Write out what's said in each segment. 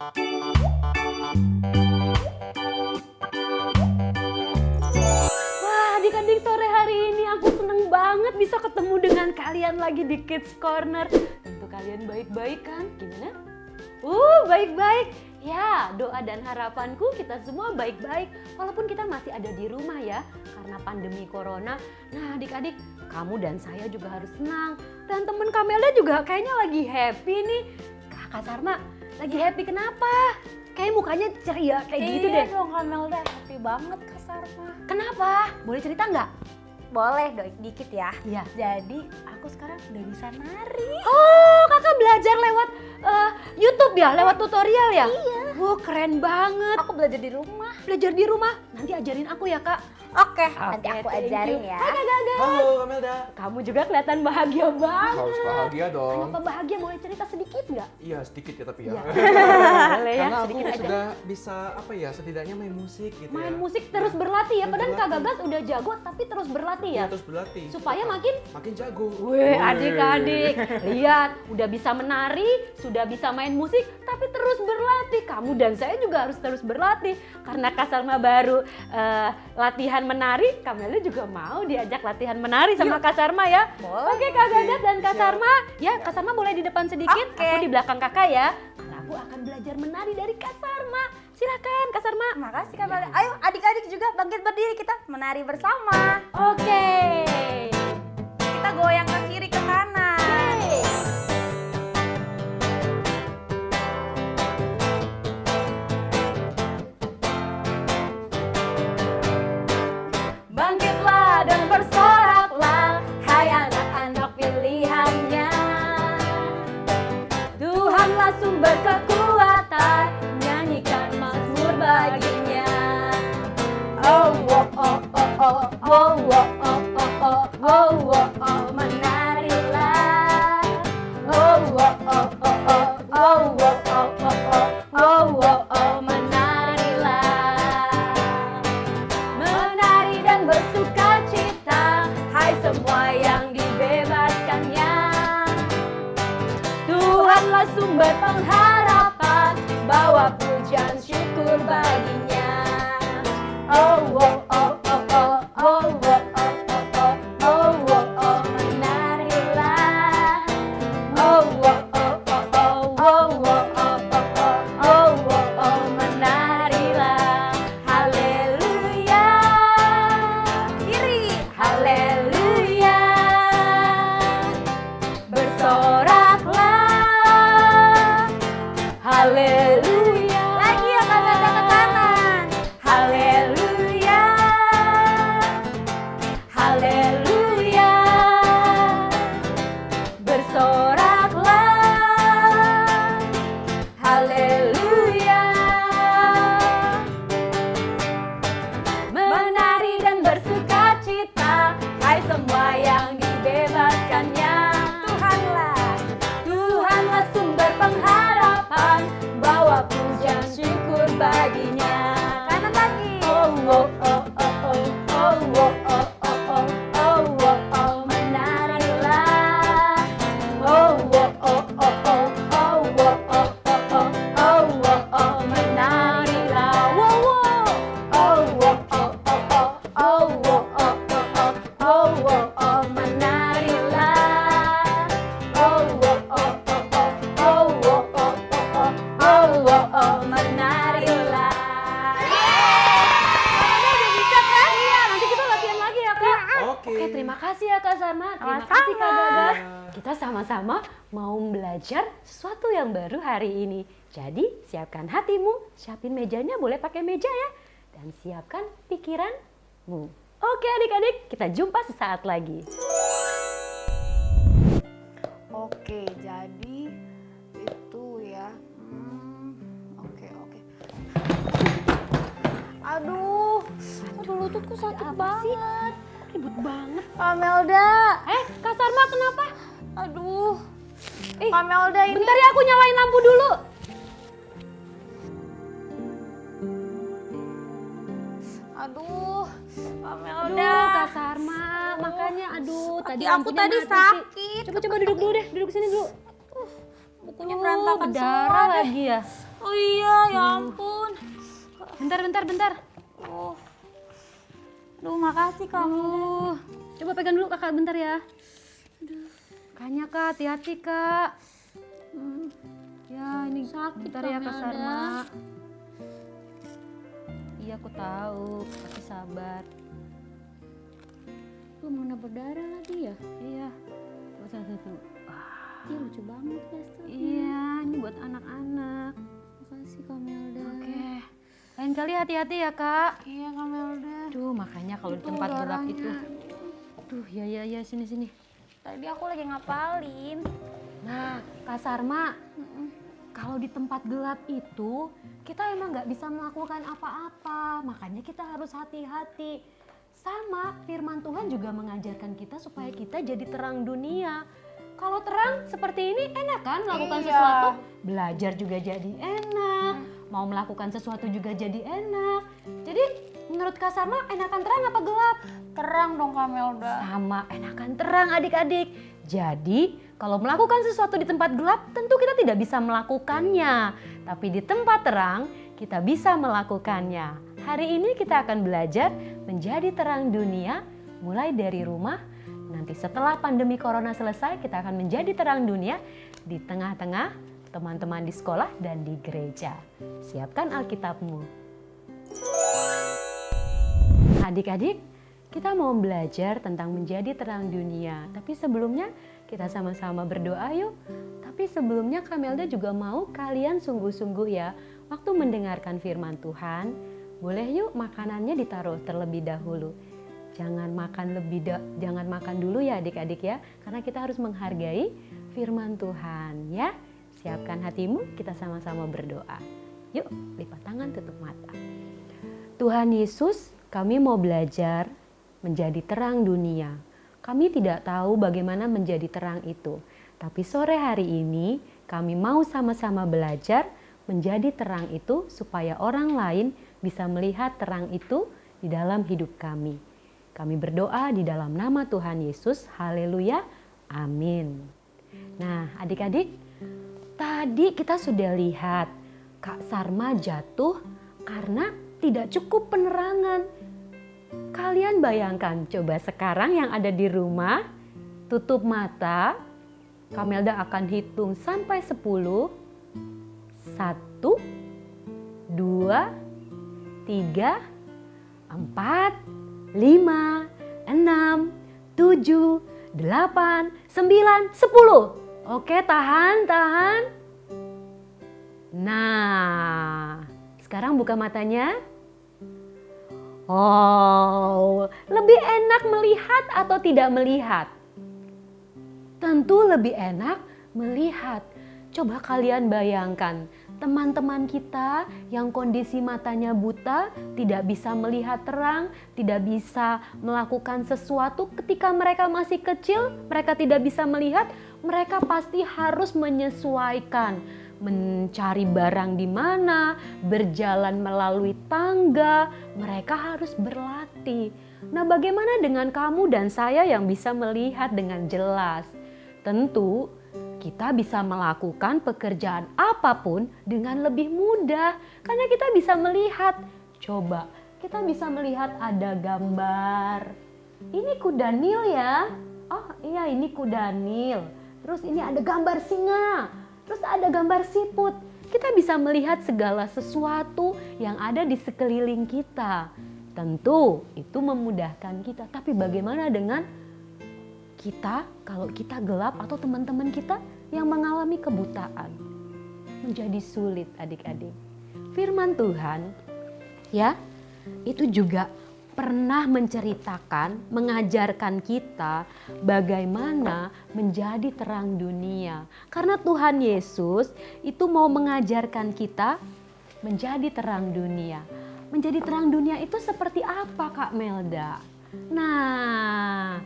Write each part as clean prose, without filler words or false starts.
Wah, adik-adik, sore hari ini aku seneng banget bisa ketemu dengan kalian lagi di Kids Corner. Tentu kalian baik-baik kan? Gimana? Baik-baik. Ya, doa dan harapanku kita semua baik-baik. Walaupun kita masih ada di rumah ya, karena pandemi corona. Nah adik-adik, kamu dan saya juga harus senang. Dan temen Kamelda juga kayaknya lagi happy nih. Kak Sarma, lagi happy kenapa? Kayak mukanya ceria kayak gitu deh. Iya dong Kamelda, happy banget Kak Sarma. Kenapa? Boleh cerita nggak? Boleh dikit ya. Iya. Jadi aku sekarang udah bisa nari. Oh, kakak belajar lewat YouTube ya? Lewat tutorial ya? Iya. Wah, keren banget. Aku belajar di rumah. Belajar di rumah, nanti ajarin aku ya kak. Oke, nanti aku thank ajarin you. ya. Hai Kak Gagas. Halo Kamelda. Kamu juga kelihatan bahagia banget. Harus bahagia dong. Kenapa bahagia? Boleh cerita sedikit nggak? Iya sedikit ya tapi ya. Iya. Boleh ya, Karena aku sedikit aja. sudah bisa apa ya setidaknya main musik gitu Main ya. musik terus berlatih ya, Terus padahal Kak berlatih. Gagas udah jago tapi terus berlatih ya. Iya, terus berlatih. Supaya Apa? makin jago. Wih, adik-adik, lihat, udah bisa menari, sudah bisa main musik, tapi terus berlatih. Kamu dan saya juga harus terus berlatih. Karena Kak Salma baru latihan menari, Kamelda juga mau diajak latihan menari sama Kak Sarma ya. Boleh. Oke, Kak Gagas dan Kak Siap. Sarma. Ya, Kak Sarma boleh di depan sedikit, Oke. aku di belakang kakak ya. Karena aku akan belajar menari dari Kak Sarma. Silakan, Kak Sarma. Makasih Kamelda. Ayo adik-adik juga bangkit berdiri, kita menari bersama. Oke. Kita goyang ke kiri ke kanan. Bangkitlah dan bersoraklah, hai anak-anak pilihannya. Tuhanlah sumber kekuatan, nyanyikan mazmur baginya. Oh, oh, oh, oh, oh, oh, oh, oh, oh, oh, oh, oh, oh, menarilah. Oh, oh, oh, oh, oh, oh, oh, oh, oh, oh, oh, oh, oh, menarilah. Menari dan bersuka cita, hai semua yang dibebaskannya. Tuhanlah sumber pengharapan, bawa pujian syukur baginya. Oh, oh, oh, oh, oh, oh, oh, oh, oh, oh, oh, oh, oh, menarilah. Oh, oh, oh, oh, oh, oh, oh, oh, oh, oh, oh, oh, oh, menarilah. Haleluya. Kiri. Haleluya. Bersoraklah. Haleluya. Lagi ya Kamelda ke kanan. Haleluya. Haleluya. Bersoraklah. Haleluya. Menari dan bersuka cita, hai semua yang dibebaskannya. Tuhanlah sumber pengharapan, bawa pujian syukur baginya. Kanan lagi. Oh, oh, oh, oh, oh, oh, oh, oh, oh, oh, oh, oh, oh, menarilah. Oh, oh, oh, oh, oh, oh, oh, oh, oh, oh, oh, oh, oh, menarilah. Wow, wow. Oh, oh, oh, oh, oh, oh, oh, oh, oh, oh, oh, oh, menarilah. Oh, oh, oh, oh, oh, oh, oh, oh, oh, oh, oh, menarilah. Udah bisa kan? Iya, nanti kita latihan lagi ya Kak. Oke. Oke, terima kasih ya Kak Sarma. Terima Sama-sama. kasih Kak Gagas. Kita sama-sama mau belajar sesuatu yang baru hari ini. Jadi, siapkan hatimu, siapin mejanya, boleh pakai meja ya. Dan siapkan pikiranmu. Oke adik-adik, kita jumpa sesaat lagi. Oke, jadi itu ya. Oke. Aduh, lututku sakit Apa sih? banget. Ribut banget. Kamelda. Kak Sarma kenapa? Aduh. Eh, Kamelda ini. bentar ya, aku nyalain lampu dulu. Aduh, Kamelda. Aduh, Kak Sarma, makanya tadi aku lampunya tadi mati sih. sakit. Coba duduk dulu deh, duduk sini dulu. Bukunya berantakan berdarah semua deh. lagi ya. Oh iya, ya ampun. Bentar. Oh. Aduh, makasih kamu. Coba pegang dulu kakak bentar ya. Makanya kak, hati-hati kak. Ya ini Sakit, bentar ya Kak Kak Melda. Sarma. Iya aku tahu, tapi sabar. Lu mana berdarah lagi ya? Iya. Coba satu. Ih, lucu banget plasternya. Iya, ini buat anak-anak. Makasih Kak Melda. Oke. Lain kali hati-hati ya kak. Iya Kak Melda. Duh makanya kalau di Itu tempat gelap darahnya. itu. Duh ya sini. Tadi aku lagi ngapalin. Nah Kak Sarma, kalau di tempat gelap itu kita emang nggak bisa melakukan apa-apa. Makanya kita harus hati-hati. Sama firman Tuhan juga mengajarkan kita supaya kita jadi terang dunia. Kalau terang seperti ini enak kan melakukan Iya. sesuatu, belajar juga jadi enak, mau melakukan sesuatu juga jadi enak. Jadi menurut Kak Sarma enakan terang apa gelap? Terang dong Kak Melda. Sama enakan terang adik-adik. Jadi kalau melakukan sesuatu di tempat gelap tentu kita tidak bisa melakukannya. Tapi di tempat terang kita bisa melakukannya. Hari ini kita akan belajar menjadi terang dunia mulai dari rumah. Nanti setelah pandemi corona selesai kita akan menjadi terang dunia di tengah-tengah teman-teman di sekolah dan di gereja. Siapkan Alkitabmu. Adik-adik, kita mau belajar tentang menjadi terang dunia. Tapi sebelumnya kita sama-sama berdoa yuk. Tapi sebelumnya Kamelda juga mau kalian sungguh-sungguh ya waktu mendengarkan firman Tuhan. Boleh yuk makanannya ditaruh terlebih dahulu. Jangan makan dulu ya adik-adik ya, karena kita harus menghargai firman Tuhan ya. Siapkan hatimu, kita sama-sama berdoa. Yuk, lipat tangan, tutup mata. Tuhan Yesus, kami mau belajar menjadi terang dunia. Kami tidak tahu bagaimana menjadi terang itu, tapi sore hari ini kami mau sama-sama belajar menjadi terang itu supaya orang lain bisa melihat terang itu di dalam hidup kami. Kami berdoa di dalam nama Tuhan Yesus. Haleluya. Amin. Nah, adik-adik, tadi kita sudah lihat Kak Sarma jatuh karena tidak cukup penerangan. Kalian bayangkan, coba sekarang yang ada di rumah, tutup mata. Kamelda akan hitung sampai 10. 1, 2, 3, 4, 5, 6, 7, 8, 9, 10. Oke, tahan. Nah, sekarang buka matanya. Oh, lebih enak melihat atau tidak melihat? Tentu lebih enak melihat. Coba kalian bayangkan, teman-teman kita yang kondisi matanya buta, tidak bisa melihat terang, tidak bisa melakukan sesuatu ketika mereka masih kecil, mereka tidak bisa melihat, mereka pasti harus menyesuaikan, mencari barang di mana, berjalan melalui tangga, mereka harus berlatih. Nah, bagaimana dengan kamu dan saya yang bisa melihat dengan jelas? Tentu kita bisa melakukan pekerjaan apapun dengan lebih mudah karena kita bisa melihat. Coba kita bisa melihat ada gambar. Ini kuda Nil ya. Oh iya, ini kuda Nil. Terus ini ada gambar singa. Terus ada gambar siput. Kita bisa melihat segala sesuatu yang ada di sekeliling kita. Tentu itu memudahkan kita. Tapi bagaimana dengan kita, kalau kita gelap atau teman-teman kita yang mengalami kebutaan? Menjadi sulit adik-adik. Firman Tuhan ya, itu juga pernah menceritakan, mengajarkan kita bagaimana menjadi terang dunia. Karena Tuhan Yesus itu mau mengajarkan kita menjadi terang dunia. Menjadi terang dunia itu seperti apa Kak Melda? Nah,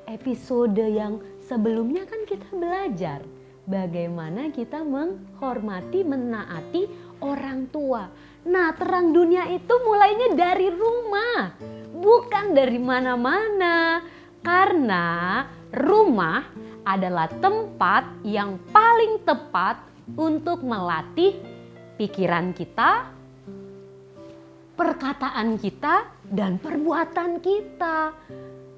episode yang sebelumnya kan kita belajar bagaimana kita menghormati, menaati orang tua. Nah, terang dunia itu mulainya dari rumah, bukan dari mana-mana. Karena rumah adalah tempat yang paling tepat untuk melatih pikiran kita, perkataan kita, dan perbuatan kita.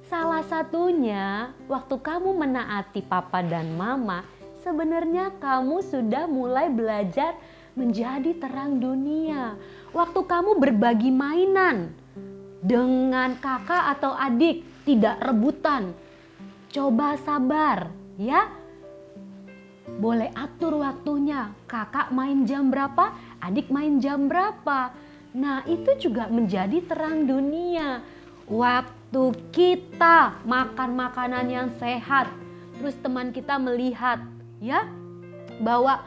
Salah satunya, waktu kamu menaati papa dan mama, sebenarnya kamu sudah mulai belajar menjadi terang dunia. Waktu kamu berbagi mainan dengan kakak atau adik, tidak rebutan. Coba sabar, ya. Boleh atur waktunya, kakak main jam berapa, adik main jam berapa. Nah, itu juga menjadi terang dunia. Waktu kita makan makanan yang sehat, terus teman kita melihat ya bahwa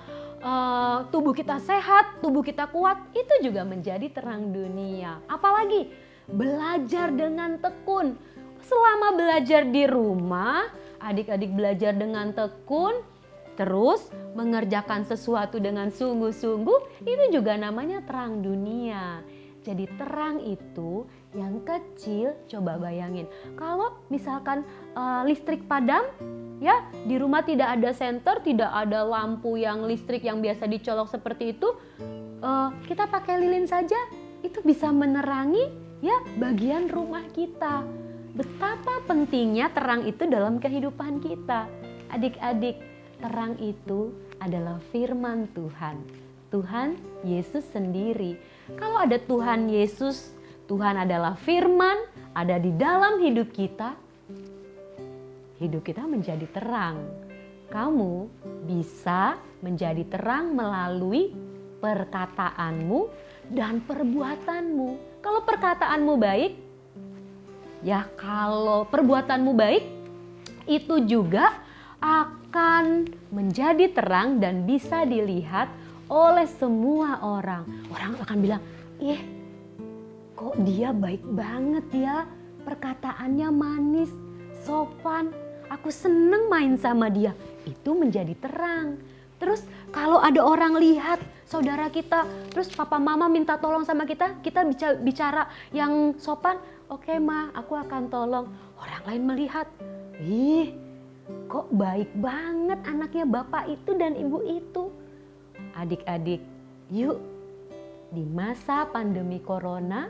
tubuh kita sehat, tubuh kita kuat, itu juga menjadi terang dunia. Apalagi belajar dengan tekun. Selama belajar di rumah, adik-adik belajar dengan tekun, terus mengerjakan sesuatu dengan sungguh-sungguh, itu juga namanya terang dunia. Jadi terang itu yang kecil, coba bayangin. Kalau misalkan listrik padam, ya di rumah tidak ada senter, tidak ada lampu yang listrik yang biasa dicolok seperti itu, kita pakai lilin saja, itu bisa menerangi ya bagian rumah kita. Betapa pentingnya terang itu dalam kehidupan kita. Adik-adik, terang itu adalah firman Tuhan. Tuhan Yesus sendiri. Kalau ada Tuhan Yesus, Tuhan adalah firman, ada di dalam hidup kita menjadi terang. Kamu bisa menjadi terang melalui perkataanmu dan perbuatanmu. Kalau perkataanmu baik, ya kalau perbuatanmu baik, itu juga akan menjadi terang dan bisa dilihat oleh semua orang. Orang akan bilang, kok dia baik banget ya, perkataannya manis, sopan, aku seneng main sama dia. Itu menjadi terang. Terus kalau ada orang lihat saudara kita, terus papa mama minta tolong sama kita bicara yang sopan, oke ma, aku akan tolong. Orang lain melihat, kok baik banget anaknya bapak itu dan ibu itu. Adik-adik, yuk di masa pandemi corona,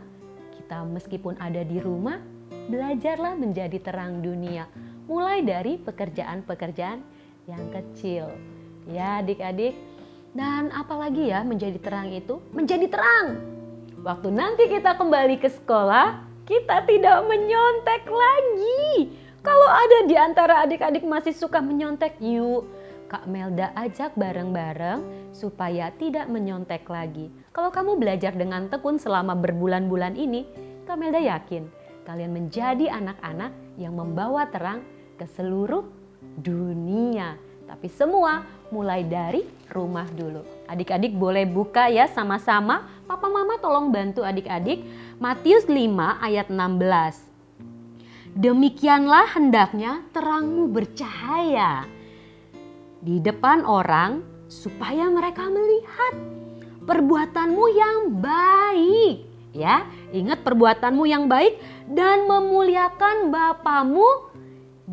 kita meskipun ada di rumah, belajarlah menjadi terang dunia. Mulai dari pekerjaan-pekerjaan yang kecil. Ya adik-adik, dan apalagi ya menjadi terang itu, menjadi terang. Waktu nanti kita kembali ke sekolah, kita tidak menyontek lagi. Kalau ada di antara adik-adik masih suka menyontek, yuk Kak Melda ajak bareng-bareng supaya tidak menyontek lagi. Kalau kamu belajar dengan tekun selama berbulan-bulan ini, Kak Melda yakin kalian menjadi anak-anak yang membawa terang ke seluruh dunia. Tapi semua mulai dari rumah dulu. Adik-adik boleh buka ya sama-sama. Papa mama tolong bantu adik-adik. Matius 5 ayat 16. Demikianlah hendaknya terangmu bercahaya di depan orang supaya mereka melihat perbuatanmu yang baik. Ya, ingat perbuatanmu yang baik dan memuliakan Bapamu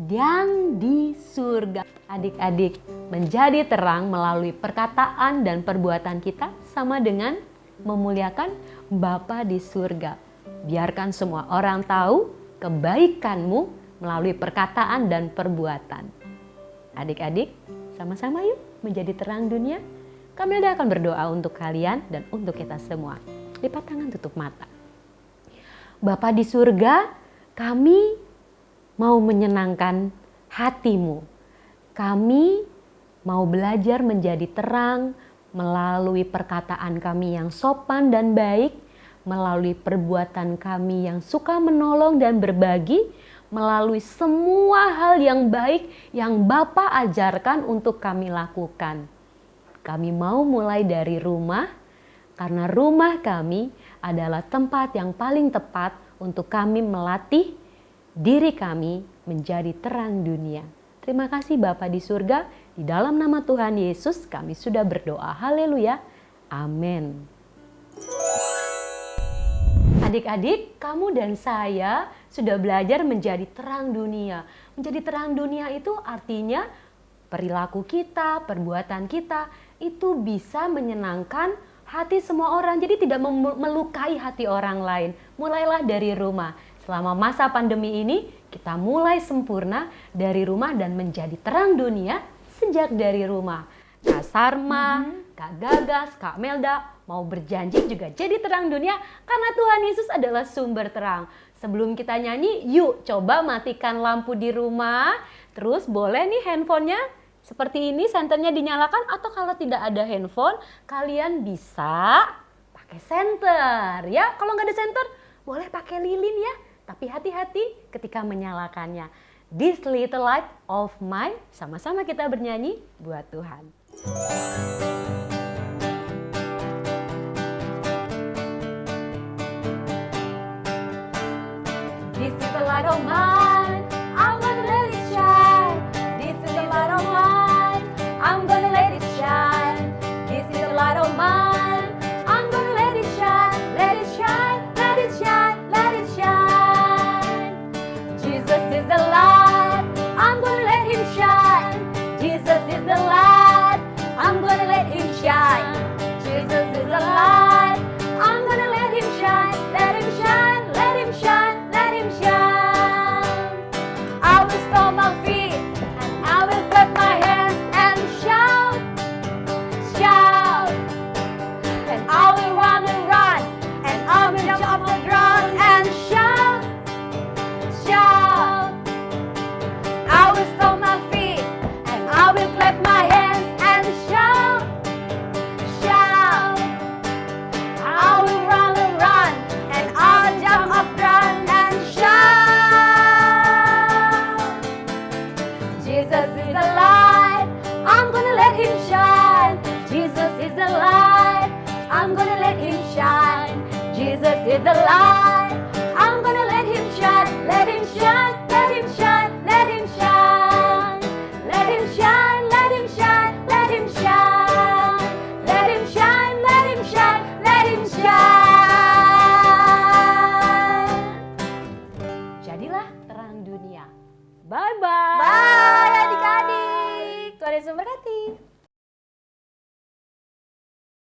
yang di surga. Adik-adik, menjadi terang melalui perkataan dan perbuatan kita sama dengan memuliakan Bapa di surga. Biarkan semua orang tahu kebaikanmu melalui perkataan dan perbuatan. Adik-adik, sama-sama yuk menjadi terang dunia. Kak Melda akan berdoa untuk kalian dan untuk kita semua. Lipat tangan, tutup mata. Bapa di surga, kami mau menyenangkan hatimu. Kami mau belajar menjadi terang melalui perkataan kami yang sopan dan baik, melalui perbuatan kami yang suka menolong dan berbagi, melalui semua hal yang baik yang Bapa ajarkan untuk kami lakukan. Kami mau mulai dari rumah, karena rumah kami adalah tempat yang paling tepat untuk kami melatih diri kami menjadi terang dunia. Terima kasih Bapa di surga, di dalam nama Tuhan Yesus kami sudah berdoa. Haleluya. Amin. Adik-adik, kamu dan saya sudah belajar menjadi terang dunia. Menjadi terang dunia itu artinya perilaku kita, perbuatan kita itu bisa menyenangkan hati semua orang, jadi tidak melukai hati orang lain. Mulailah dari rumah. Selama masa pandemi ini, kita mulai sempurna dari rumah dan menjadi terang dunia sejak dari rumah. Kak Sarma, Kak Gagas, Kak Melda mau berjanji juga jadi terang dunia karena Tuhan Yesus adalah sumber terang. Sebelum kita nyanyi, yuk coba matikan lampu di rumah. Terus boleh nih handphonenya seperti ini, senternya dinyalakan, atau kalau tidak ada handphone, kalian bisa pakai senter ya. Kalau nggak ada senter, boleh pakai lilin ya. Tapi hati-hati ketika menyalakannya. This little light of mine, sama-sama kita bernyanyi buat Tuhan. This is the light of mine, I'm gonna let it shine. This is the light of mine, I'm gonna let it shine. This is the light of mine, I'm gonna let it shine. Let it shine, let it shine, let it shine. Jesus is the light, I'm gonna let him shine. Jesus is the light, I'm gonna let him shine. Jesus is the light, I'm gonna let him shine. Let him shine, let him shine, let him shine. I will stomp my feet and I will clap my hands and shout, shout. And I will run and run and I will jump off the ground and shout, shout. I will stomp my feet and I will clap my hands and shout, shout. I will run and run and I'll jump off ground and shout. Jesus is the light, I'm gonna let him shine. Jesus is the light, I'm gonna let him shine. Jesus is the light, I'm gonna let him shine. Let him shine, let him shine, let him shine. Let him shine, let him shine, let him shine. Let him shine, let him shine, let him shine. Jadilah terang dunia. Bye-bye. Bye adik-adik. Tuhan Yesus memberkati.